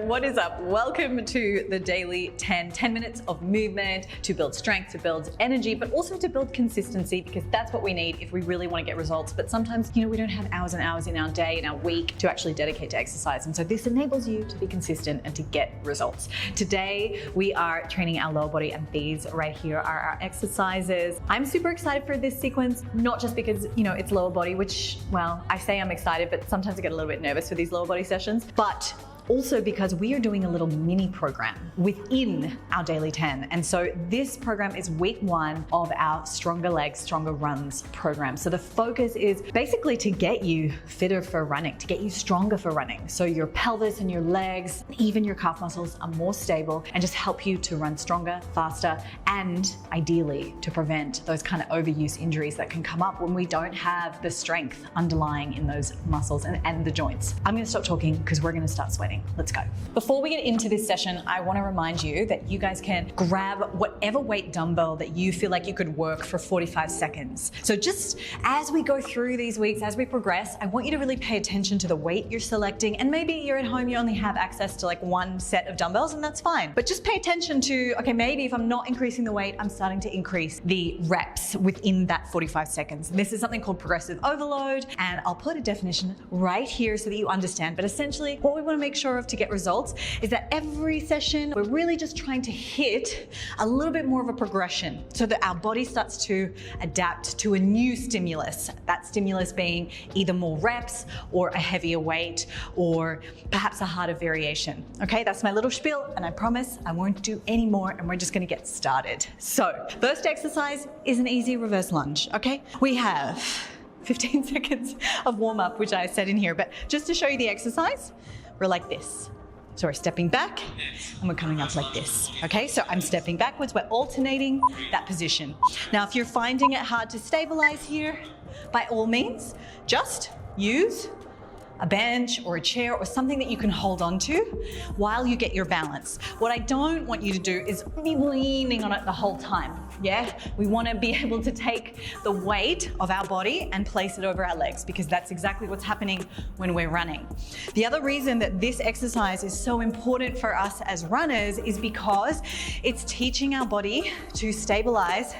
what is up? Welcome to the daily 10 minutes of movement to build strength, to build energy, but also to build consistency, because that's what we need if we really want to get results. But sometimes, we don't have hours and hours in our day, in our week to actually dedicate to exercise. And so this enables you to be consistent and to get results. Today, we are training our lower body, and these right here are our exercises. I'm super excited for this sequence, not just because, it's lower body, which, well, I say I'm excited, but sometimes I get a little bit nervous for these lower body sessions, but also because we are doing a little mini program within our daily 10. And so this program is week 1 of our Stronger Legs, Stronger Runs program. So the focus is basically to get you fitter for running, to get you stronger for running. So your pelvis and your legs, even your calf muscles are more stable and just help you to run stronger, faster, and ideally to prevent those kind of overuse injuries that can come up when we don't have the strength underlying in those muscles and the joints. I'm gonna stop talking because we're gonna start sweating. Let's go. Before we get into this session, I want to remind you that you guys can grab whatever weight dumbbell that you feel like you could work for 45 seconds. So just as we go through these weeks, as we progress, I want you to really pay attention to the weight you're selecting. And maybe you're at home, you only have access to like one set of dumbbells, and that's fine. But just pay attention to, okay, maybe if I'm not increasing the weight, I'm starting to increase the reps within that 45 seconds. This is something called progressive overload, and I'll put a definition right here so that you understand. But essentially, what we want to make sure of to get results is that every session we're really just trying to hit a little bit more of a progression so that our body starts to adapt to a new stimulus. That stimulus being either more reps or a heavier weight or perhaps a harder variation. Okay, that's my little spiel, and I promise I won't do any more, and we're just going to get started. So first exercise is an easy reverse lunge. Okay, we have 15 seconds of warm up, which I said in here, but just to show you the exercise, we're like this. So we're stepping back and we're coming up like this. Okay, so I'm stepping backwards, we're alternating that position. Now, if you're finding it hard to stabilize here, by all means, just use a bench or a chair or something that you can hold on to while you get your balance. What I don't want you to do is be leaning on it the whole time. Yeah, we want to be able to take the weight of our body and place it over our legs, because that's exactly what's happening when we're running. The other reason that this exercise is so important for us as runners is because it's teaching our body to stabilize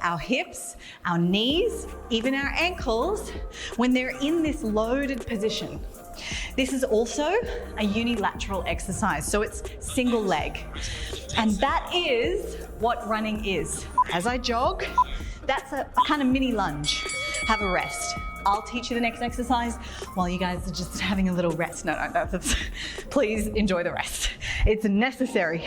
our hips, our knees, even our ankles when they're in this loaded position. This is also a unilateral exercise, so it's single leg. And that is what running is. As I jog, that's a kind of mini lunge. Have a rest. I'll teach you the next exercise while you guys are just having a little rest. No, please enjoy the rest. It's necessary.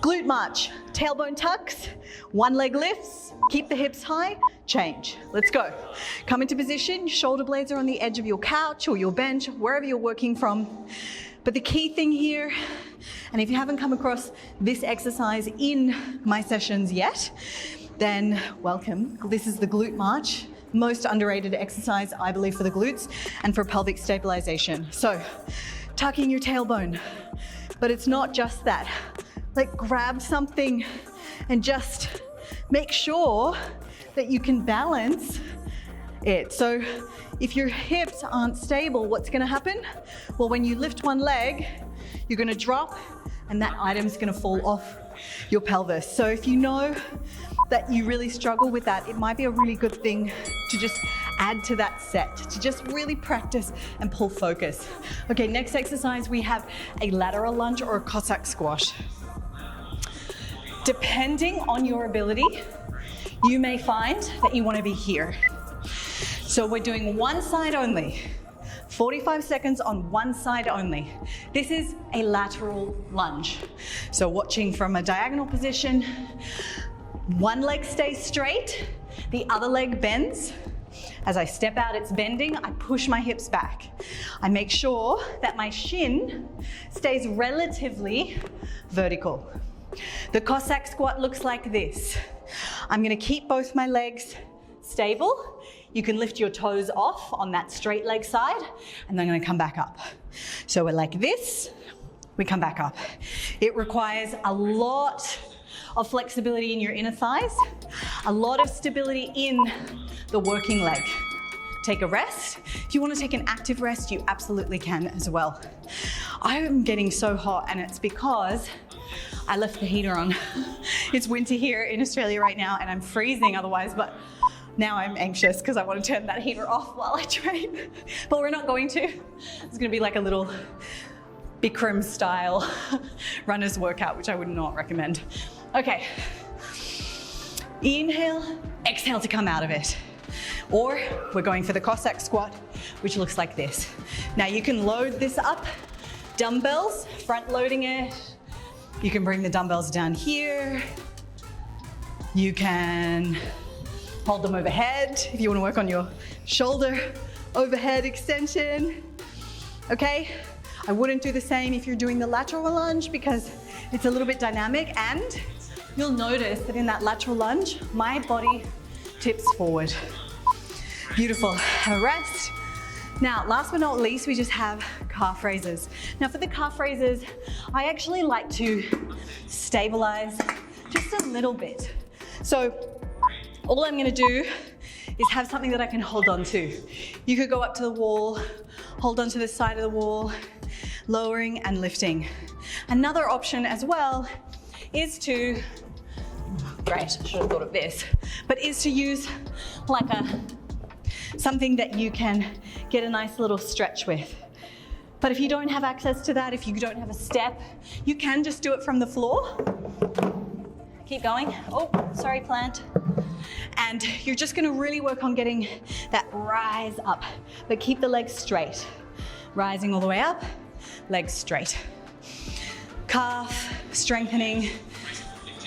Glute march, tailbone tucks, one leg lifts, keep the hips high, change. Let's go. Come into position, shoulder blades are on the edge of your couch or your bench, wherever you're working from. But the key thing here, and if you haven't come across this exercise in my sessions yet, then welcome. This is the glute march. Most underrated exercise, I believe, for the glutes and for pelvic stabilization. So, tucking your tailbone. But it's not just that. Like, grab something and just make sure that you can balance it. So if your hips aren't stable, what's gonna happen? Well, when you lift one leg, you're gonna drop and that item's gonna fall off your pelvis. So if you know that you really struggle with that, it might be a really good thing to just add to that set, to just really practice and pull focus. Okay, next exercise, we have a lateral lunge or a Cossack squat. Depending on your ability, you may find that you want to be here. So we're doing one side only. 45 seconds on one side only. This is a lateral lunge. So watching from a diagonal position, one leg stays straight, the other leg bends. As I step out, it's bending, I push my hips back. I make sure that my shin stays relatively vertical. The Cossack squat looks like this. I'm gonna keep both my legs stable. You can lift your toes off on that straight leg side, and then I'm gonna come back up. So we're like this, we come back up. It requires a lot of flexibility in your inner thighs, a lot of stability in the working leg. Take a rest. If you want to take an active rest, you absolutely can as well. I'm getting so hot, and it's because I left the heater on. It's winter here in Australia right now and I'm freezing otherwise, but now I'm anxious because I want to turn that heater off while I train. But we're not going to. It's going to be like a little Bikram style runner's workout, which I would not recommend. Okay. Inhale, exhale to come out of it. Or we're going for the Cossack squat, which looks like this. Now you can load this up, dumbbells, front loading it. You can bring the dumbbells down here. You can hold them overhead if you want to work on your shoulder overhead extension. Okay? I wouldn't do the same if you're doing the lateral lunge because it's a little bit dynamic, and you'll notice that in that lateral lunge, my body tips forward. Beautiful. Have a rest. Now, last but not least, we just have calf raises. Now for the calf raises, I actually like to stabilize just a little bit. So all I'm gonna do is have something that I can hold on to. You could go up to the wall, hold on to the side of the wall, lowering and lifting. Another option as well is to, great, I should have thought of this, but is to use like something that you can get a nice little stretch with. But if you don't have access to that, if you don't have a step, you can just do it from the floor. Keep going. Oh, sorry, plant. And you're just gonna really work on getting that rise up, but keep the legs straight. Rising all the way up, legs straight. Calf strengthening,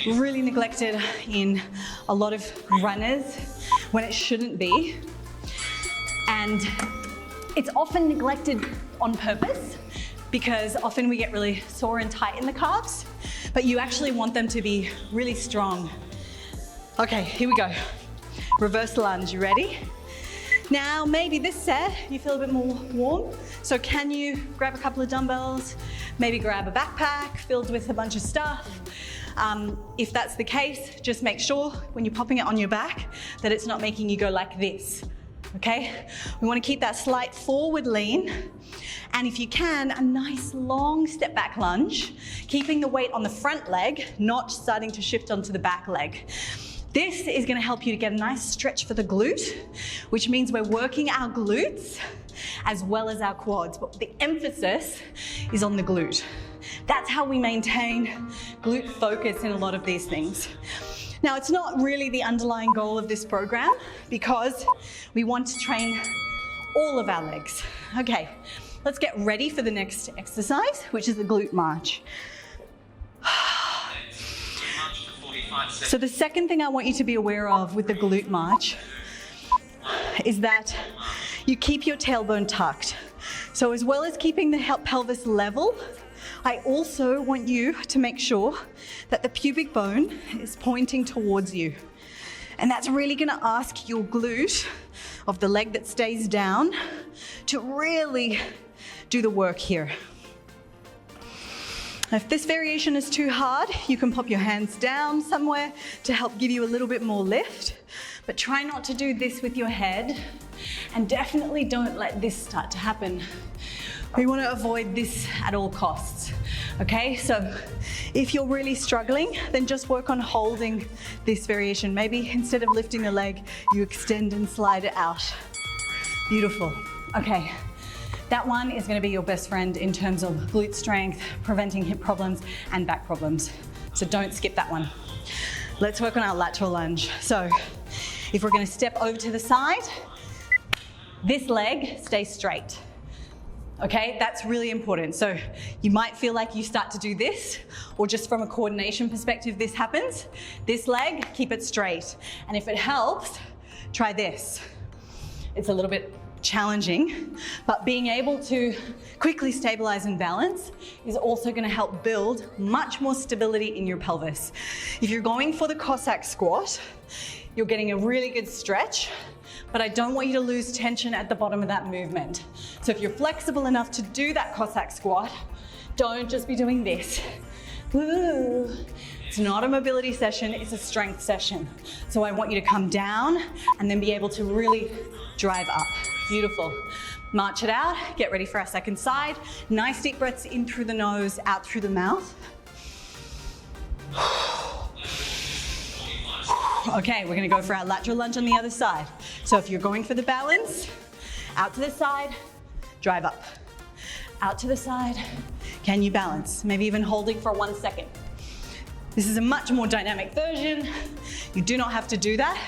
really neglected in a lot of runners when it shouldn't be. And it's often neglected on purpose because often we get really sore and tight in the calves, but you actually want them to be really strong. Okay, here we go. Reverse lunge, you ready? Now, maybe this set, you feel a bit more warm. So can you grab a couple of dumbbells, maybe grab a backpack filled with a bunch of stuff? If that's the case, just make sure when you're popping it on your back that it's not making you go like this. Okay, we want to keep that slight forward lean, and if you can, a nice long step back lunge, keeping the weight on the front leg, not starting to shift onto the back leg. This is going to help you to get a nice stretch for the glute, which means we're working our glutes as well as our quads, but the emphasis is on the glute. That's how we maintain glute focus in a lot of these things. Now, it's not really the underlying goal of this program because we want to train all of our legs. Okay, let's get ready for the next exercise, which is the glute march. So the second thing I want you to be aware of with the glute march is that you keep your tailbone tucked. So as well as keeping the pelvis level, I also want you to make sure that the pubic bone is pointing towards you. And that's really gonna ask your glute of the leg that stays down to really do the work here. If this variation is too hard, you can pop your hands down somewhere to help give you a little bit more lift, but try not to do this with your head, and definitely don't let this start to happen. We want to avoid this at all costs, okay? So if you're really struggling, then just work on holding this variation. Maybe instead of lifting the leg, you extend and slide it out. Beautiful. Okay, that one is going to be your best friend in terms of glute strength, preventing hip problems and back problems. So don't skip that one. Let's work on our lateral lunge. So if we're going to step over to the side, this leg stays straight. Okay, that's really important. So you might feel like you start to do this, or just from a coordination perspective, this happens. This leg, keep it straight. And if it helps, try this. It's a little bit challenging, but being able to quickly stabilize and balance is also going to help build much more stability in your pelvis. If you're going for the Cossack squat, you're getting a really good stretch, but I don't want you to lose tension at the bottom of that movement. So if you're flexible enough to do that Cossack squat, don't just be doing this. Woo. It's not a mobility session, it's a strength session. So I want you to come down and then be able to really drive up. Beautiful. March it out, get ready for our second side. Nice deep breaths in through the nose, out through the mouth. Okay, we're gonna go for our lateral lunge on the other side. So if you're going for the balance, out to the side, drive up. Out to the side, can you balance? Maybe even holding for 1 second. This is a much more dynamic version. You do not have to do that,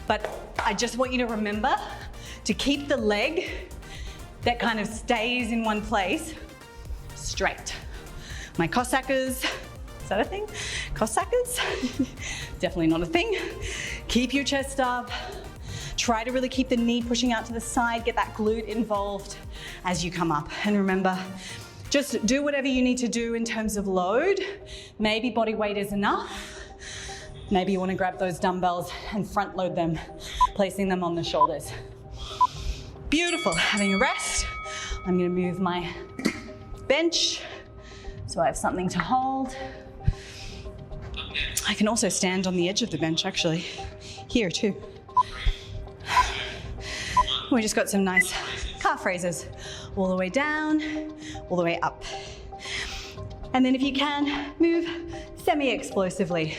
but I just want you to remember to keep the leg that kind of stays in one place straight. My Cossacers, is that a thing? Cossacers? Definitely not a thing. Keep your chest up. Try to really keep the knee pushing out to the side, get that glute involved as you come up. And remember, just do whatever you need to do in terms of load. Maybe body weight is enough. Maybe you want to grab those dumbbells and front load them, placing them on the shoulders. Beautiful, having a rest. I'm gonna move my bench so I have something to hold. I can also stand on the edge of the bench actually, here too. We just got some nice calf raises, all the way down, all the way up. And then if you can, move semi-explosively,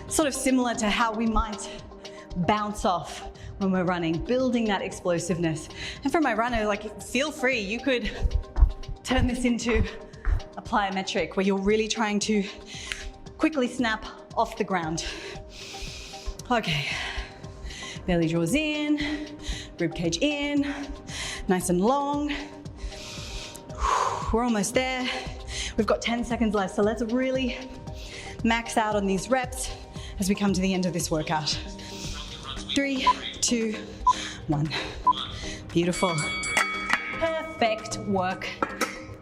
sort of similar to how we might bounce off when we're running, building that explosiveness. And for my runner, like, feel free, you could turn this into a plyometric where you're really trying to quickly snap off the ground. Okay, belly draws in, rib cage in, nice and long. We're almost there. We've got 10 seconds left, so let's really max out on these reps as we come to the end of this workout. 3, 2, 1. Beautiful. Perfect work.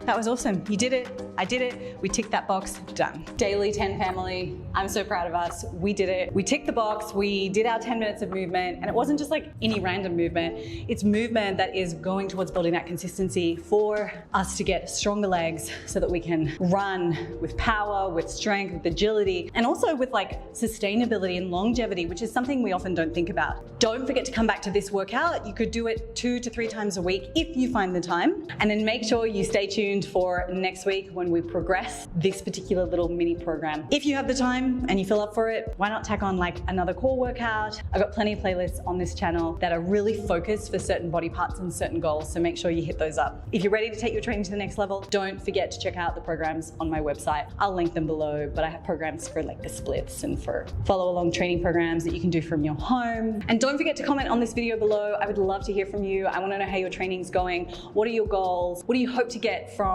That was awesome. You did it. I did it. We ticked that box. Done. Daily 10 family. I'm so proud of us. We did it. We ticked the box. We did our 10 minutes of movement, and it wasn't just like any random movement. It's movement that is going towards building that consistency for us to get stronger legs so that we can run with power, with strength, with agility, and also with like sustainability and longevity, which is something we often don't think about. Don't forget to come back to this workout. You could do it 2 to 3 times a week if you find the time, and then make sure you stay tuned for next week when we progress this particular little mini program. If you have the time and you feel up for it, why not tack on like another core workout? I've got plenty of playlists on this channel that are really focused for certain body parts and certain goals, so make sure you hit those up. If you're ready to take your training to the next level, don't forget to check out the programs on my website. I'll link them below, but I have programs for like the splits and for follow along training programs that you can do from your home. And don't forget to comment on this video below. I would love to hear from you. I want to know how your training's going. What are your goals? What do you hope to get from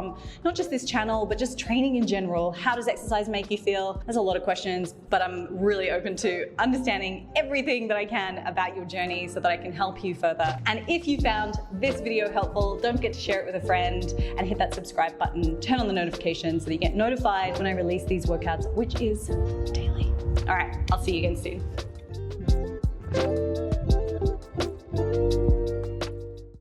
not just this channel, but just training in general? How does exercise make you feel? There's a lot of questions, but I'm really open to understanding everything that I can about your journey so that I can help you further. And if you found this video helpful, don't forget to share it with a friend and hit that subscribe button, turn on the notifications so that you get notified when I release these workouts, which is daily. All right, I'll see you again soon.